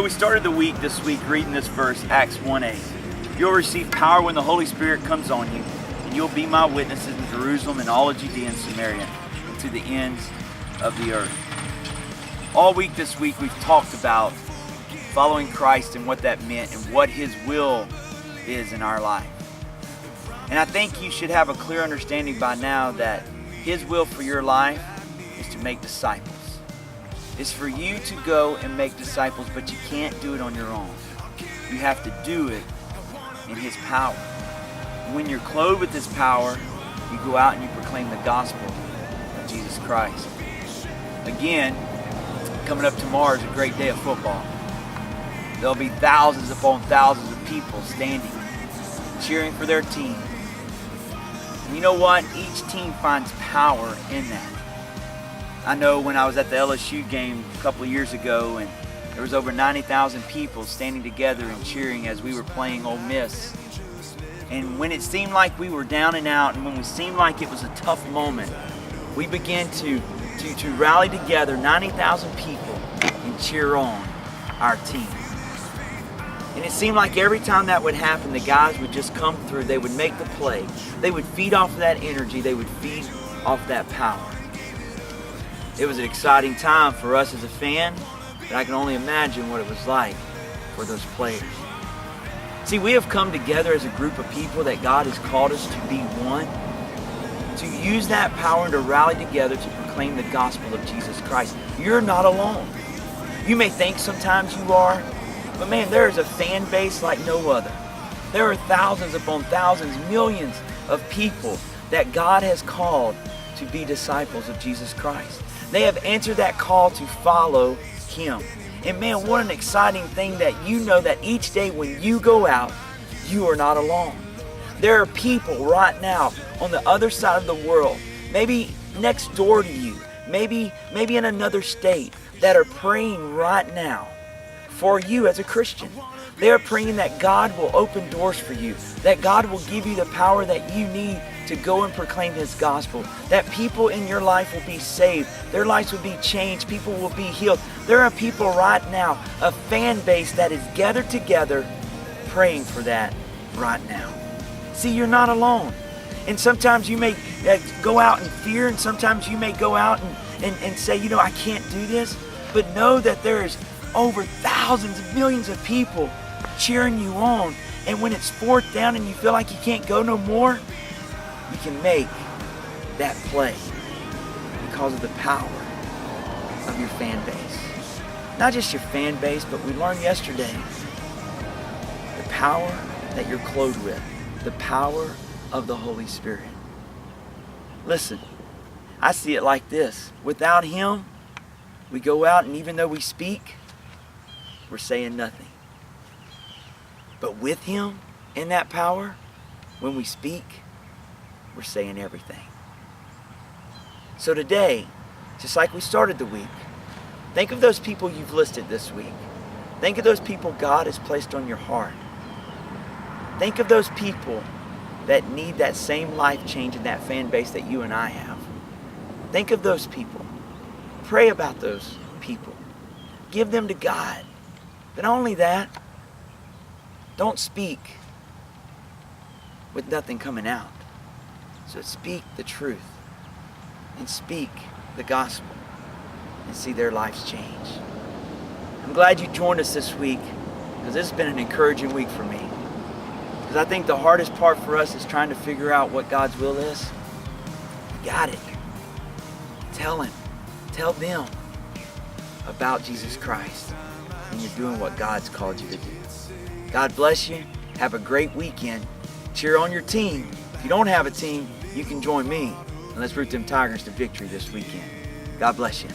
know, we started the week this week reading this verse, Acts 1:8. You'll receive power when the Holy Spirit comes on you, and you'll be my witnesses in Jerusalem and all of Judea and Samaria, and to the ends of the earth. All week this week we've talked about following Christ and what that meant and what His will is in our life. And I think you should have a clear understanding by now that His will for your life is to make disciples. It's for you to go and make disciples, but you can't do it on your own. You have to do it in His power. When you're clothed with His power, you go out and you proclaim the gospel of Jesus Christ. Again, coming up tomorrow is a great day of football. There'll be thousands upon thousands of people standing, cheering for their team. And you know what? Each team finds power in that. I know when I was at the LSU game a couple of years ago, and there was over 90,000 people standing together and cheering as we were playing Ole Miss. And when it seemed like we were down and out, and when it seemed like it was a tough moment, we began to rally together, 90,000 people, and cheer on our team. And it seemed like every time that would happen, the guys would just come through, they would make the play. They would feed off of that energy, they would feed off that power. It was an exciting time for us as a fan, but I can only imagine what it was like for those players. See, we have come together as a group of people that God has called us to be one, to use that power and to rally together to proclaim the gospel of Jesus Christ. You're not alone. You may think sometimes you are, but man, there is a fan base like no other. There are thousands upon thousands, millions of people that God has called to be disciples of Jesus Christ. They have answered that call to follow Him. And man, what an exciting thing that you know that each day when you go out, you are not alone. There are people right now on the other side of the world, maybe next door to you, maybe in another state, that are praying right now for you as a Christian. They are praying that God will open doors for you, that God will give you the power that you need to go and proclaim His gospel, that people in your life will be saved, their lives will be changed, people will be healed. There are people right now, a fan base that is gathered together praying for that right now. See, you're not alone. And sometimes you may go out in fear, and sometimes you may go out and say, you know, I can't do this. But know that there is over thousands of millions of people cheering you on. And when it's fourth down and you feel like you can't go no more, you can make that play because of the power of your fan base. Not just your fan base, but we learned yesterday the power that you're clothed with, the power of the Holy Spirit. Listen, I see it like this. Without Him, we go out and even though we speak, we're saying nothing. But with Him in that power, when we speak, we're saying everything. So today, just like we started the week, think of those people you've listed this week. Think of those people God has placed on your heart. Think of those people that need that same life change in that fan base that you and I have. Think of those people. Pray about those people. Give them to God. But not only that, don't speak with nothing coming out. So speak the truth and speak the gospel and see their lives change. I'm glad you joined us this week because this has been an encouraging week for me. Because I think the hardest part for us is trying to figure out what God's will is. You got it. Tell Him. Tell them about Jesus Christ. And you're doing what God's called you to do. God bless you. Have a great weekend. Cheer on your team. If you don't have a team, you can join me. And let's root them Tigers to victory this weekend. God bless you.